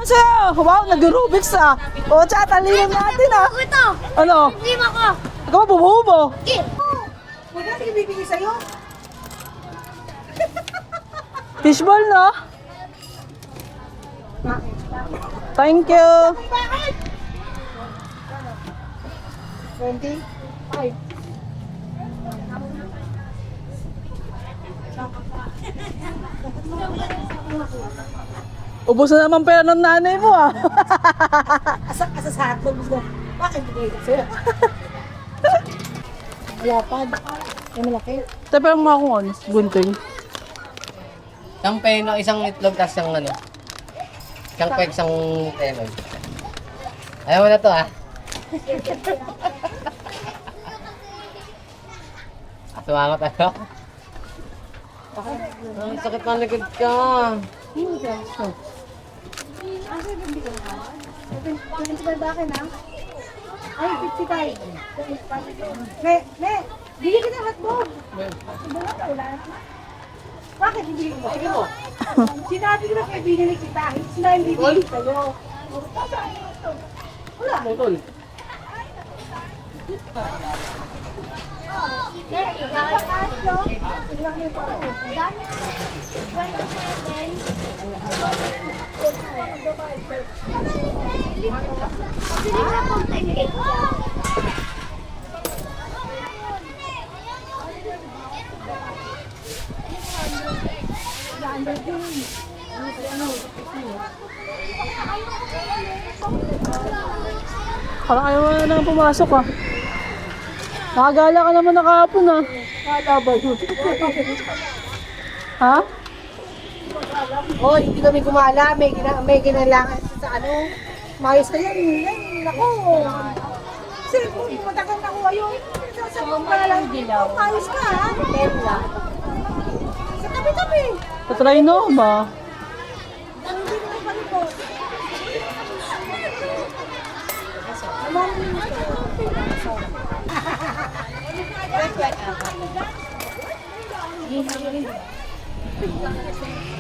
sa'yo. Wow, nag-Rubik's ah. O, tsaka talino natin ah. Ito! Ano? Lima ko! Ikaw ba bumubo? Huwag natin ibibigay sa'yo. Fishball no? Thank you. 25. Ubos na naman pera ng nanay mo ah. Asa sa hotdog mo. Bakit bigay ko sa'yo? Lapad. Ay malaki. Tapi ang mga kung ano, gunting. Isang peno, isang itlog, tapos isang ano. Isang peg, isang peno. Ayaw mo na to ah. Sumangat ano? Ang sakit na likod ka. 25 ba akin ha? Ay, 55. Ne, bigyan kita ng hotdog. Wala na. Bakit hindi mo? Sige mo. Sinabi ko na kayo binili kita. Sila hindi binili sa'yo. Wala. Mutol. Parang ayaw na nang pumasok ah. Nakagala ka naman na kahapon ah. Kalaban mo. Ha? Oh, hindi kami gumala. May ginailangan sa ano. Mayos ka yan. Ay, nako. Sir, kung matagal na ko ayun. Sa mga lang dilaw. Mayos ka ha. Tela. Sa tabi-tabi. Tatry no ba? Hindi ko palipot.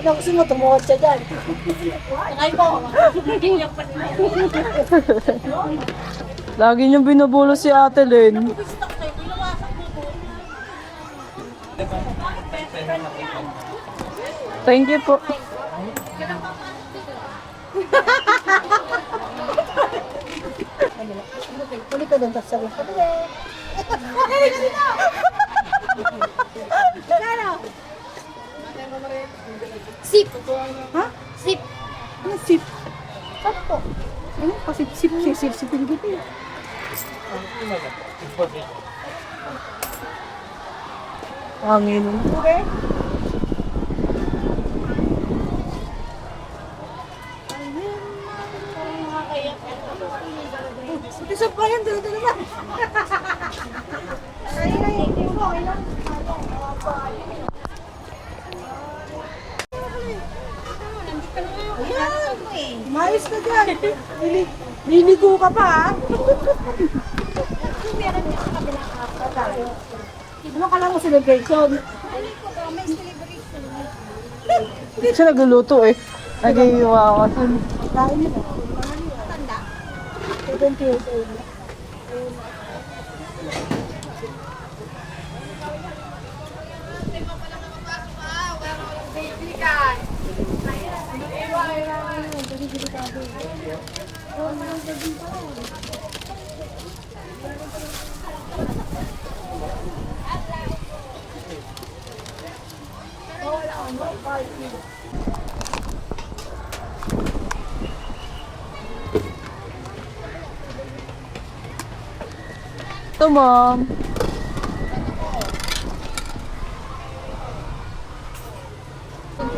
Ano gusto mo? Tumuhod siya dyan. Lagi niyong binubulo si Ate Len. Thank you po. Uli ka doon, tapos sabi ko. Sip! Ha? Sip! Ano sip? Ano po? Ano? Pasip-sip kita eh. Hangin. Okay? Isa pa yan, dala-dala na. Ay, hindi mo, okay lang. Ayan, mayos na dyan. Liligo ka pa, ha? Ano ka lang mo celebration? Hindi siya nagluluto eh. Nag-iiwawasan. Dahil yun, tanda. 70 years old. Ito, ma'am.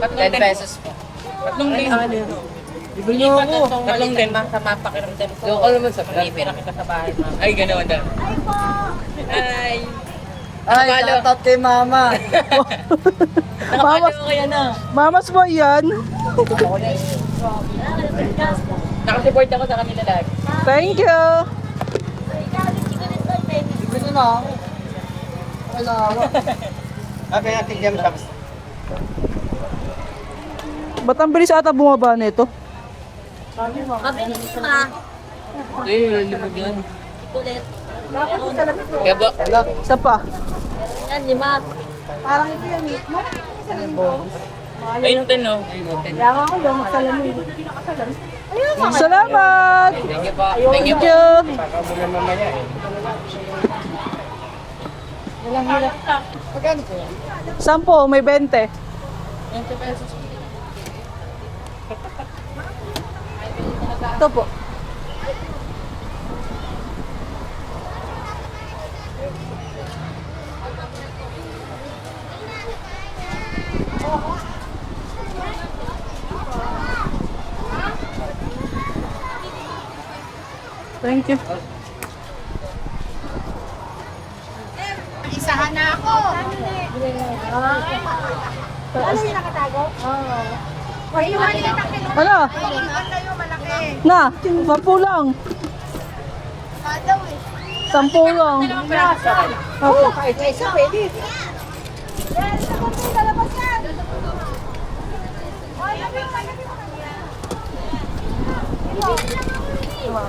$10 pesos po. Tatlong din. Bibili niyo ako. Tatlong din. Sa mapakiramdam ko. Yung ko naman sa Pag-ipira kita sa bahay, mama. Ay, gano'n daw. Ay. Ay, shoutout kay mama. Mamas, Nakapalo kaya na. mamas mo yan. Nakasupport ako sa kanila lagi. Thank you. Ito na ako. Wala ako. Okay, natin jam shops. Ba't ang bilis ata bumaba nito? Mabilis ka. Eh, limag yan. Kulit. Kaya ba? Isa pa. Yan, 5. Parang ito yung mismo. Ayun din, no? Ayun din. Kaya ako daw magsalamin. Salamat! Thank you po. Thank Thank you po. you! Kakabulan mamaya eh. Walang hirap. 10, may 20. 20 pesos. Ito po. Thank you. Isahan na ako. Ano yung nakatago? Oo. Wait, yung maliit ang kinuha. Ano? Ano yung malaki? Na, 10 lang. Madaw eh. 10 lang. Oo, kahit sa isa pwede. Yan, sa konti, lalabas yan. Ay, labi mo, labi mo.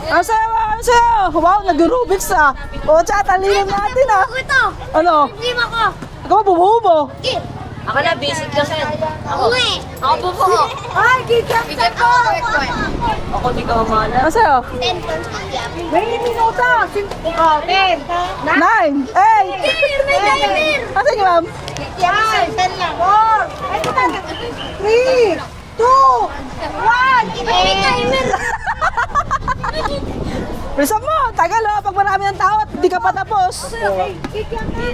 Ang sayo, ang sayo! Wow, nag-Rubik's ah. O, tsaka talino natin ah. Ito. Ano? Team ako. Ikaw bumubo. Ako na, basic kasi. Ako eh. Ako bubuo. Ay, kikap sa ko. Ako di ka mamala. Ang sayo? 10. 20 minuto. 10. 9, 8. Ang sayo, ma'am? 10 lang. 4. Ay, ito na. 3, 2, 1. Bilisan mo, tagal oh. Pag marami ng tao at di ka pa tapos. Kikap na.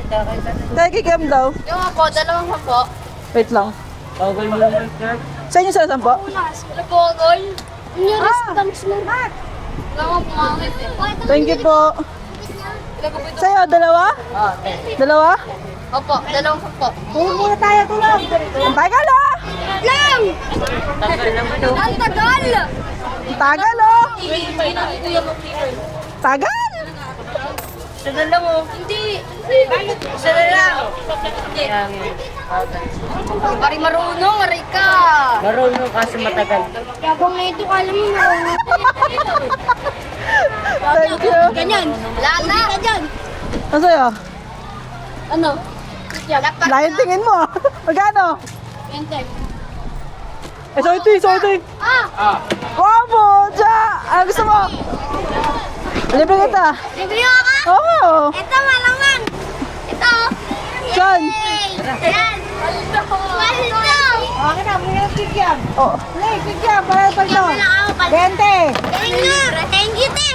Tayo kikiam daw. Yung ako, 2 po. Wait lang. Tawag mo lang, sir. Sa inyo sa 10? Nagkogol. Yung response mo. Lang ako pumangit eh. Thank you po. Sa'yo, 2? Ah, 2? Opo, 2 po. Tulog muna tayo, tulog. Ang tagal oh. Lang! tagal naman, no? Ang tagal! Ang tagal oh. Tagal. Isa na lang oh. Hindi. Isa na lang. Hindi. Pari marunong, aray ka. Marunong kasi matagal. Yabang na ito, alam mo marunong. Thank you. Ganyan. Lala. Ka dyan. Ang sa'yo? Ano? Dapat Layan tingin mo ah. Magkano? Enter. Eh, sorry. Ah! Wow po, Diya. Ano gusto mo? Libre kita. Libre mo ka? Oo. Ito, malaman. Ito. Saan? Ayan. Malito. Okay na, bigyan ng kikap. Oh. Hey, kikap. Para pa ito. Wala ako. 20. Thank you, te.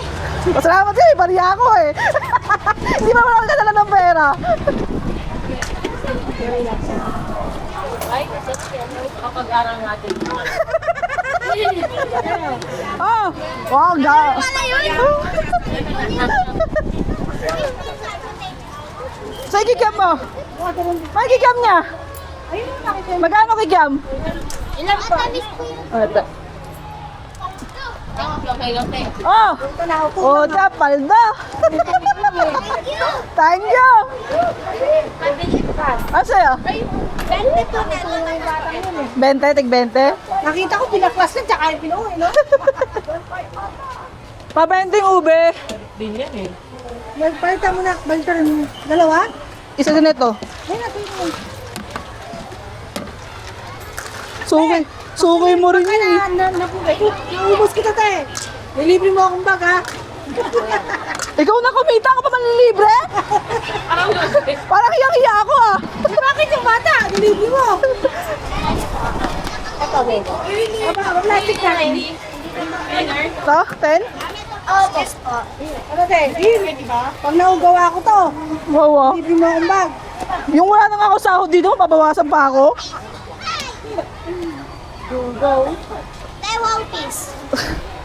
Pasalamat siya, bariya ako eh. Hindi pa wala ka ng pera. Kapag-aral natin. Oh, wow, ga. Wala yun. Sa'yo kikiam mo. May kikiam niya. Ayun, nakita. Magkano kikiam? Ilang po? Oh, ito. Okay, te. Oh, Ito na ako. oh, Diya, palda. Thank you. Ano sa'yo? 20 po na lang. 20, tig 20. Nakita ko, pinaklas na, tsaka yung pinuwi, no? Pabenting ube. Din yan eh. Magpalitan mo na, balitan mo. Dalawa? Isa ganito. Ayun na, tingin. Suki mo rin yun eh. Naubos kita, te. Nilibre mo akong bag, ha? Ikaw na kumita ako pa manlilibre? Parang hiyang-hiya ako ah. Bakit yung bata? Nilibre mo. Ito, ito. Aba, plastic na rin. Ito, 10? Opo. Ano, te? Di ba? Pag naugawa ko to, Wow ah. libre mo akong bag. Yung wala nang ako sahod dito, mababawasan pa ako. Go. Te, wow, peace.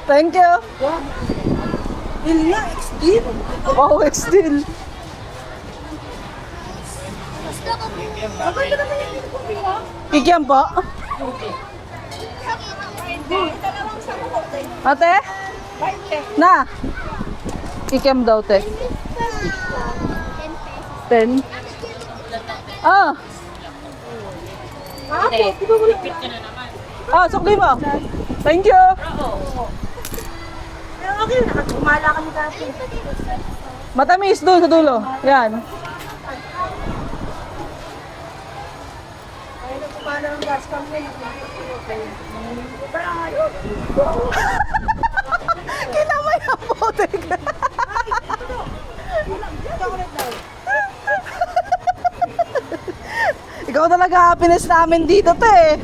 Thank you. Yun nga, extreme. Wow, still. Gusto ko. Abay ka naman yung pinipupin mo. Kikiam po. Dalawang sa ko, te. Ate? 20. Na. Kikiam daw, te. 10. Ah. Apo, di ba wala? Ah, sukli mo. Thank you. Pero okay, nakagumala kami dati. Matamis doon sa dulo. Yan. Ay, nagkumala ng gas kami. Kinamay ang putik. Ikaw talaga happiness namin dito, te.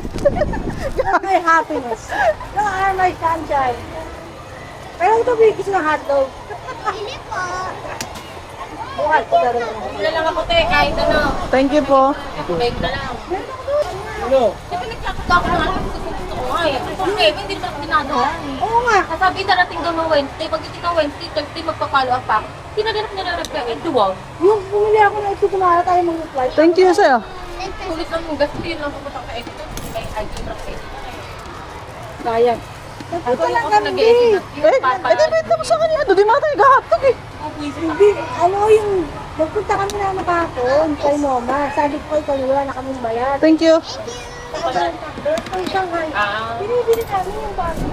My happiness. No, are my sunshine. Pero ito bigis ng hotdog. Hindi po. Bukas ko na rin. Wala lang ako, te, kahit ano. Thank you po. Bake na lang. Ano? Kasi nagkakita ako ng alam ko gusto ko nga eh. Kasi hindi ko na ginagawa eh. Oo nga. Kasabi darating daw ng Wednesday, pagdating ng Wednesday, Thursday, magpa-follow up pa. Tinaganap nila reply, eh, duwag. Yung bumili ako na ito, kumara tayo mga flight. Thank you sa'yo. Sulit lang yung gas, yun lang pupunta ko sa exit. Kaya ID truck eh. Sayang. Ito lang Ako kami. nag-e-edit. Eh, di mo sa kanya. Doon di mga tayo gahatag eh. Hindi, ano yung, nagpunta kami na nakahapon kay Mama. Sabi ko, ikaw wala na kaming bayad. Thank you. Ang Shanghai, binibili namin yung bago.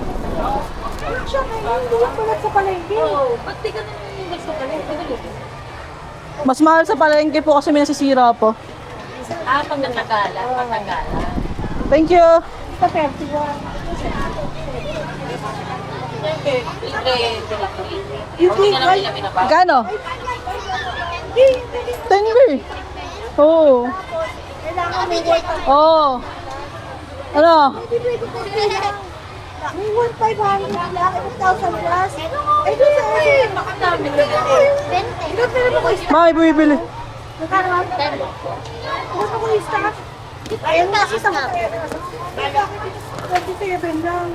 Ang Shanghai, hindi yung balat sa palengke. Oo, ba't di ka na yung gusto ka rin? Mas mahal sa palengke po kasi may nasisira po. Ah, pag natagalan, matagalan. Thank you. Sa 31. Yung na naman nila binaba. Magkano? Hindi, 10 B. Oo. kailangan may work. Oo. Ano? May 1,500 lang, 1,000 plus. Eh, doon sa akin. Makadami. Ilan pera mo ko isa? Mami, bumibili. Magkano ba? Ilan mo ko isa? Ayun na, isa mo. Bakit 27 lang?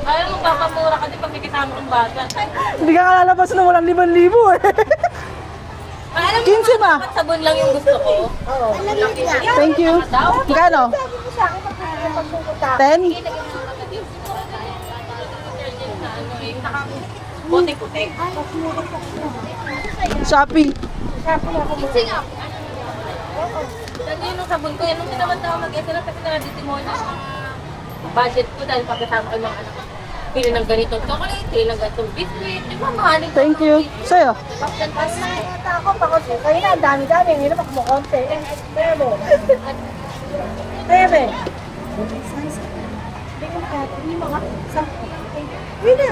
Ayaw mo, papamura ka din pag may kasama kang bata. Hindi ka kalalabas na walang 5,000 eh. Alam mo, 15 ba? dapat sabon lang yung gusto ko. Thank you. Magkano? Sabi mo sa akin, pagpupunta. 10? Putik-putik. Shopee. Sabi na ako muna. Lagi yun yung sabon ko. Yan nung tinamad na ako mag-esera kasi na-detimony yung budget ko dahil pagkasama ko yung mga anak ko. Pili ng ganitong chocolate, pili ng ganitong biscuit. Di ba, mahaling Thank you. Sa'yo. Nakita ako, bakit kayo na, ang dami-dami. Ngayon ako kumukonti. Bebe. Bebe. Hindi mga 10. Yun na.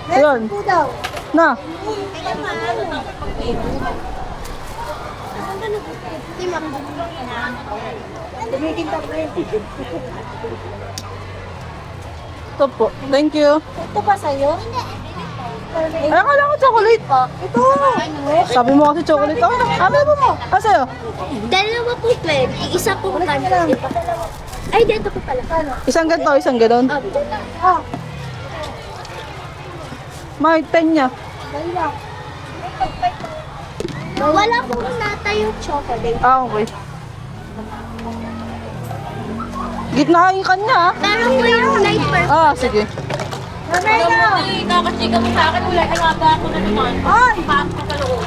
Yun. Next po daw. Na. Tumiting ka rin. Ito po. Thank you. Ito pa sa'yo? Ay, akala ko chocolate. Ito. Sabi mo kasi chocolate. Ako na. Ano mo? Ah, sa'yo. Dalawa po pwede, isa po Ulit kami. lang. Ay, dito po pala. Isang ganito, isang ganon. Ah, May 10 niya. dali lang. Wala po nata yung chocolate. Ah, okay. Gitna yung kanya ah. Pero po yung light purple. Ah, sige. Nanay na. Ay, nakachika mo sa akin. Wala, alaga ako na naman. Ay! Pasok ka sa loob.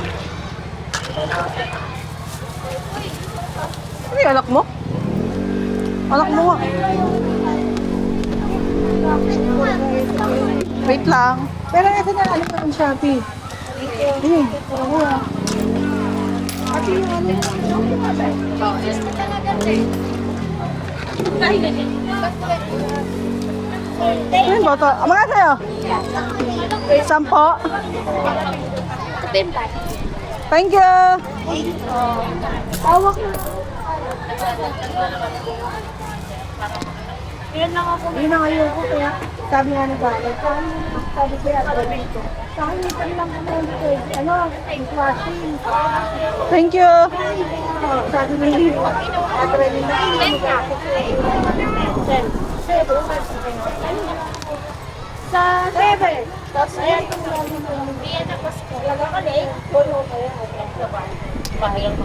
Ano yung anak mo? Anak mo nga. Wait lang. Pero ito na, ano pa yung Shopee? Oo ah. At yung ano, Ano yung bata? Mga sa'yo? 10. Thank you. tawag na. Yan lang ako. Yun ang ayaw ko kaya sabi nga ng bata. Sabi ko yan, sa akin ito lang ako ano, washing. Thank you. Sabi ni Catherine na sa 7. Tapos ayan kung talaga ka na eh. Puno ka yan. Pahilang ko.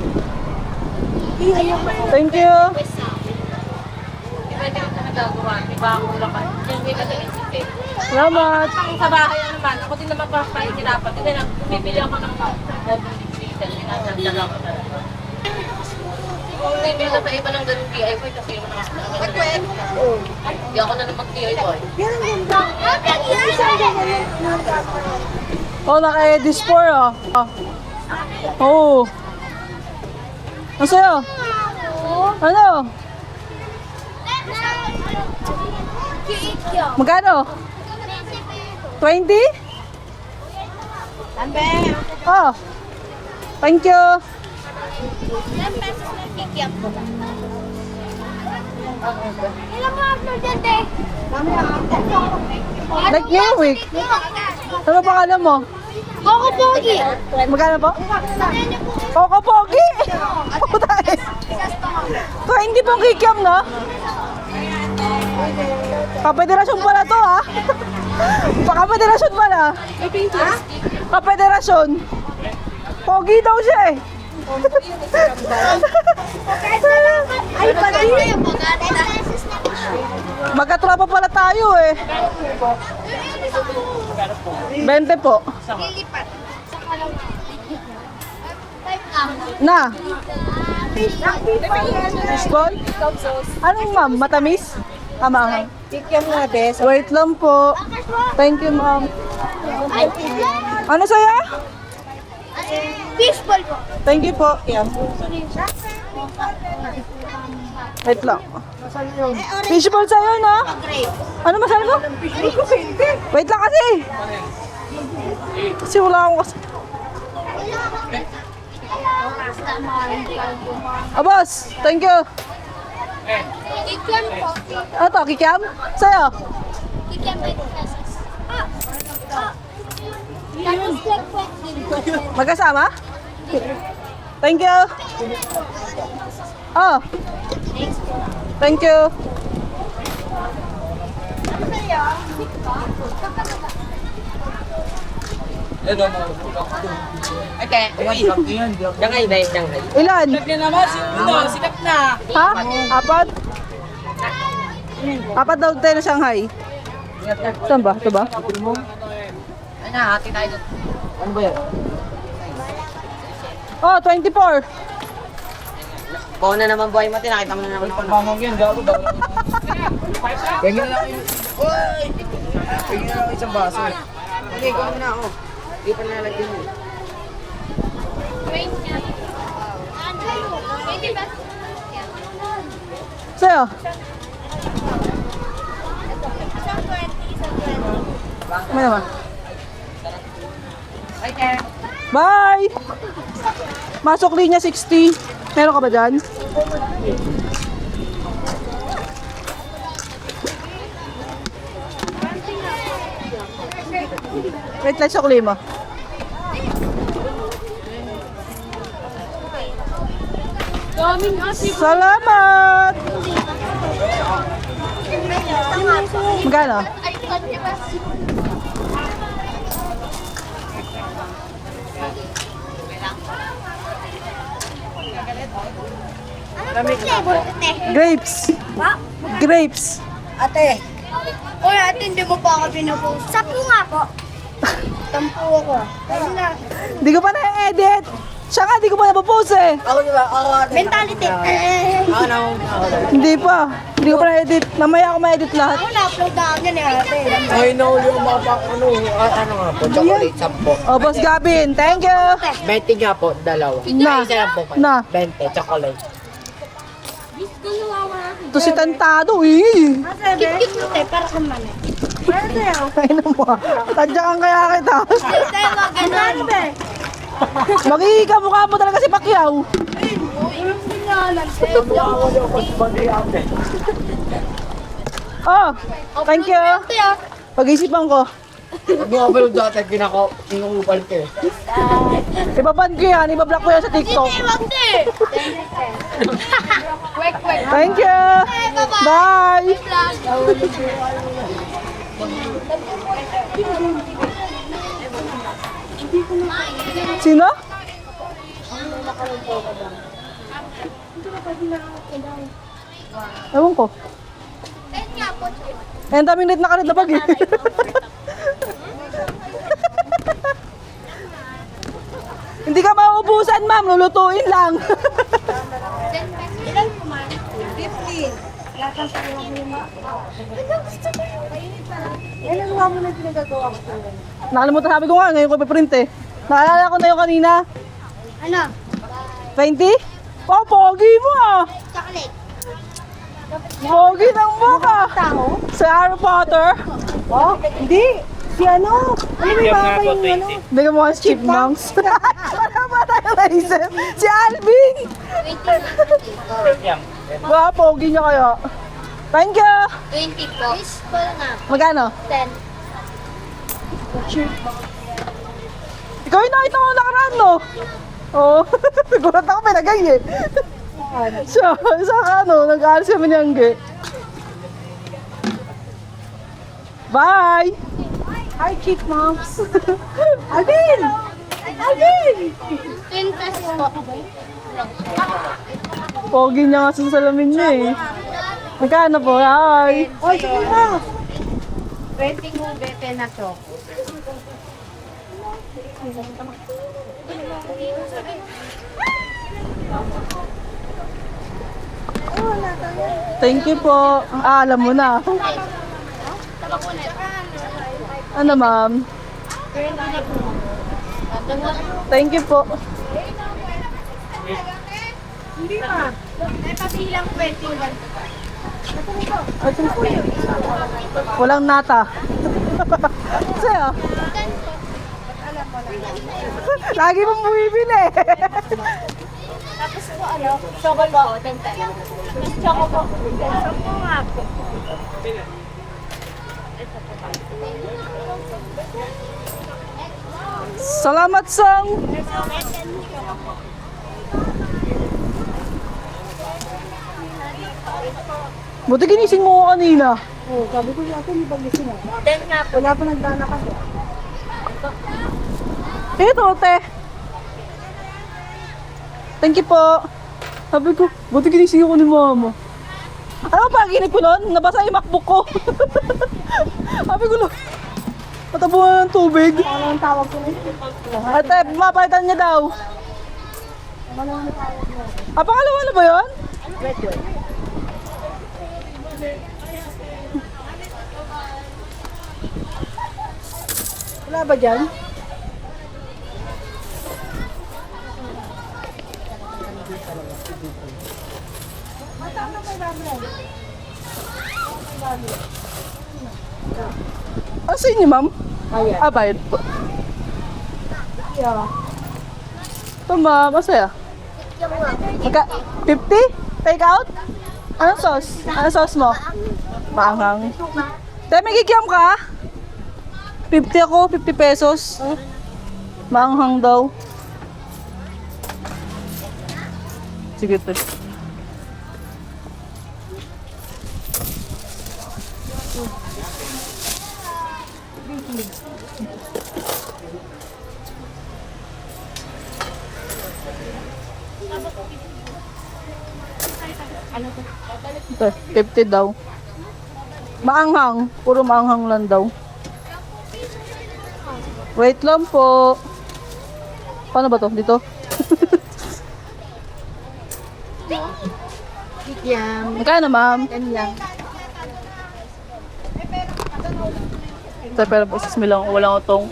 Thank you. Pwede ko na nagagawa. Di ba ako lang ka? Yan, may nag-iisip eh. Salamat. Sa bahay naman, ako din naman pahihirapan. Kasi lang, bibili ako ng mobility. Tinatagdaga ko na. Hindi ko sa iba ng ganun DIY kasi yung mga hindi ako na naman DIY. Yan ang ganda. Isang ganyan. Oh, naka-edis 4 oh. Oh. Ano sa'yo? Ano? Magkano? 20? Lambe. Oh. Thank you. 10 pesos na kikiap ko. Ilang mga upload yan, te? Like ngayong week. Ano pangalan mo? Coco Pogi. Magkano po? Coco Pogi! Puta eh. 20 pong kikiam, no? Kapederasyon pala to, ha? Kapederasyon pala. Kapederasyon. Pogi daw siya eh. Ay, pati na yung mga 10 pesos na Magkatropa pala tayo eh. 20 po. lilipat. Sa kalawa. Type nga. Na. Fishball? Anong ma'am? Matamis? Tama. Kikiam nga, Des. Wait lang po. Thank you, ma'am. Ay, Ano sa'yo? fishball po. Thank you po. Yan. Wait lang. Fishball sa'yo, no? Ano masabi mo? Wait lang kasi. Kasi wala akong kasi. Ah, boss. Thank you. Kikiam po. Ano to? Kikiam? Sa'yo? Kikiam 20 pesos. Tapos like po. Magkasama? Thank you. Oh. Thank you. Ate, dangay ba yung dangay? Ilan? Yan naman, si Uno, sikat na. Ha? Apat? Apat daw tayo na Shanghai. Saan ba? Ito ba? Ano, hati tayo doon. Ano ba yan? Oh, 24. Bawa na naman buhay mo, nakita mo na naman. Pagpamag yan, gago daw. Pwede na lang kayo. Uy! Pwede na lang isang baso. Hindi, gawa mo na ako. Hindi pa nalagyan mo. 20 pesos. Sa'yo? Isang 20, isang 20. May naman. Hi, Ken. Bye! Masok linya 60. Meron ka ba dyan? Wait lang, sukli mo. Salamat! Magkano? Ay, 20 pesos. Ano po flavor, ate? Grapes. Grapes. Ate. Uy, ate, hindi mo pa ako pinupost. Sapo nga po. Tampo ako. Ayun na. Di ko pa na-edit. Siya nga, di ko pa napopost eh. Ako diba? Ako ate. Mentality. Ako na ako. Hindi pa. Hindi ko pa na-edit. Mamaya ako ma-edit lahat. Ako na-upload na ako yan eh, ate. Ay, nahuli yung mga ano nga po, chocolate, 10. Oh, Boss Gavin, thank you. 20 nga po, dalawa. Na. Isa lang po. Na. 20, chocolate. Ito si Tantado eh. Kit-kit mo, te, para kang mani. Ay na mo. Tadyakan kaya kita. Tayo mga ganun. Magiging mukha mo talaga si Pacquiao. Oh, thank you. Pag-isipan ko. Pag yung upload dati, kinakupal ko eh. Ibaban ko yan. Ibablock ko yan sa TikTok. Wag, te. Kwek, kwek. Thank you. Bye. Sino? Ewan ko. Ayun nga po. Eh, ang daming net na karit na bag eh. Hindi Hindi ka mauubusan, ma'am. Lulutuin lang. Ilan po man? 15. Lahat sa mga lima. Yan ang mga muna pinagagawa ko. Nakalimutan sabi ko nga, ngayon ko piprint eh. Naalala ko na yung kanina. Ano? 20? Oh, pogi mo ah. Chocolate. Pogi ng mukha. Tao? Sa Harry Potter. Oh, hindi. Si ano? Ano may baka yung ano? Hindi ka mukha si Chipmunks. Wala ba tayo naisip? Si Alvin. 20. Wow, pogi niya kaya. Thank you. 20 po. Baseball nga. Magkano? 10. Ikaw yung nakita ko nakaraan, no? Oo. Gulat ako, pinagay eh. Siya, nag-aalis kami ni Angge. Bye! Hi, chipmunks. Alvin! Alvin! 10 pesos po. Pogi niya nga sa salamin niya eh. Magkano po? Hi! Oy, sige na. 20 mo bete na to. Thank you po. Ah, alam mo na. Ano ma'am? Thank you po. Hindi ma. Pabilang 21. Walang nata. Sa'yo? Lagi mong bumibili. Tapos po ano, choco po, 10 tayo. Choco po, 10 nga po. Salamat sang. Buti ginising mo ako kanina. Oh, sabi ko yata hindi pagising ah. 10 nga po. Wala pa nagdana kasi. Ito, te. Thank you po. Sabi ko, buti ginising ako ni mama. Ano pa ginip ko nun? Nabasa yung MacBook ko. Sabi ko lang, matabuhan ng tubig. Ano ang tawag ko na yun? Ate, mapalitan niya daw. Ano ang tawag mo? Ah, pangalawa na ba yun? Wala ba dyan? Ano sa inyo, ma'am? Ah, bayad po. Yeah. Ito, ma'am. Masaya. Magka 50? Take out? Anong sauce? Anong sauce mo? Maanghang. Te, may kikiam ka? 50 ako, 50 pesos. Maanghang daw. Sige, te. Ito, 50 daw. Maanghang. Puro maanghang lang daw. Wait lang po. Paano ba to? Dito? Yan. Magkano, ma'am? Yan lang. Ito, pero po, lang. Walang utong.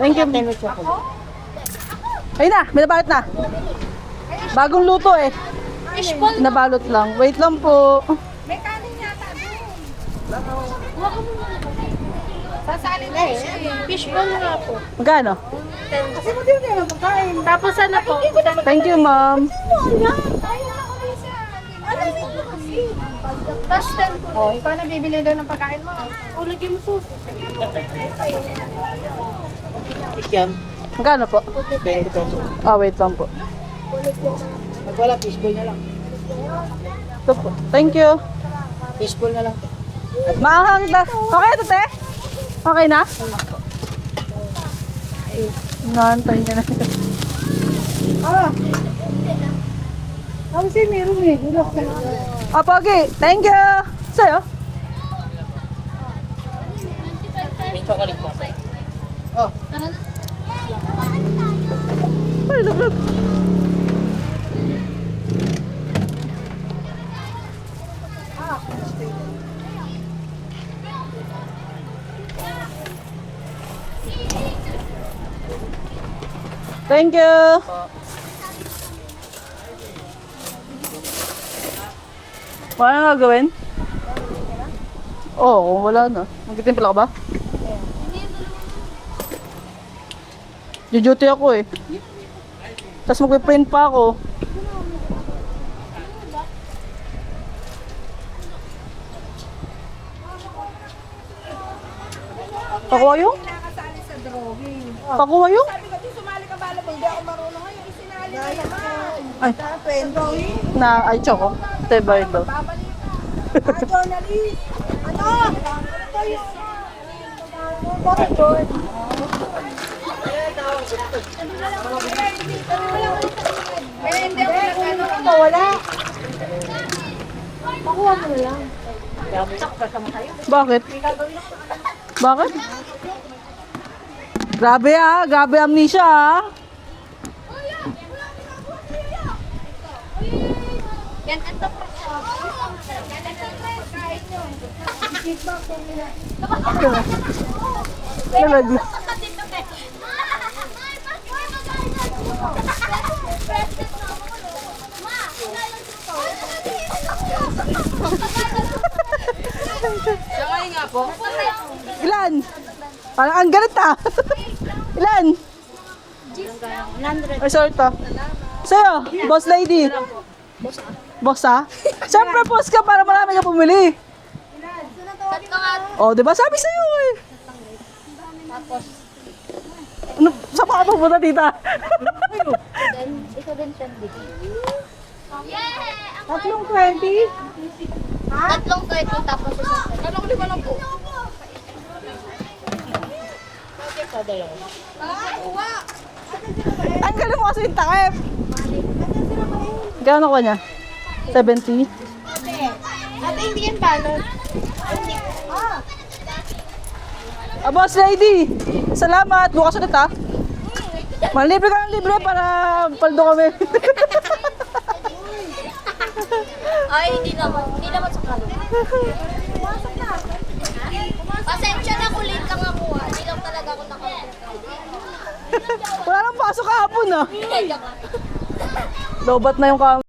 Thank you. Ayun na, binabalot na. Bagong luto eh. Fishball. Nabalot lang. Wait lang po. May kanin yata doon. Sasali na eh. Fishball nga po. Magkano? Kasi mo din yung pagkain. Tapos ano po? Thank you, ma'am. Tapos 10 po. Oh, ikaw na bibili doon ng pagkain mo. O, lagyan mo sauce. Ikyam. Magkano po? 20 pesos. Ah, wait lang po. Pag wala, fishball na lang. Ito po. Thank you. Fishball na lang. Maanghang ta. Okay ito, te? Okay na? Naantay niya na. Ah, Kasi meron eh. Relax ka lang. Ah, Pogi. Thank you. Sa'yo? May chocolate po. Ay, laglag. Thank you. Wala na gagawin? Oo, kung wala na. Magtitimpla ka ba? Duty ako eh. Tapos magpiprint pa ako. Pakuha yung? Nakasali sa drawing. Pakuha yung? Sabi ko, sumali ka bala mo. Hindi ako marunong ngayon. Isinali na naman. Ay, Drawing. ay, choco. Ito ba ito? Babalik. Journalist. Ano? Ito yung... Bakit doon? Hindi ako wala. Makuha mo na lang. Bakit? Bakit? Grabe ah, grabe amnesia ah. Nalag- Ilan? Parang ang galit ah. Ilan? Ay, sorry to. Sa'yo, boss lady. Boss ah? Siyempre, boss ka para marami ka pumili. Oh, di ba? Sabi sa'yo eh. Ano, saan pa ka pupunta, tita? Tatlong 20? Tatlong kwento tapos isang Ang galing mo kasi yung takip. Gano'n ko niya? 70? Ate, hindi yan balot. Ah, boss lady! Salamat! Bukas ulit ha. Malibre ka ng libre para paldo kami. Ay, hindi naman. Hindi naman sa kalo. Pasensya na, kulit lang ako ah. Hindi lang talaga ako nakakulit. Wala nang pasok kahapon ah. Kaya ka. Lobat na yung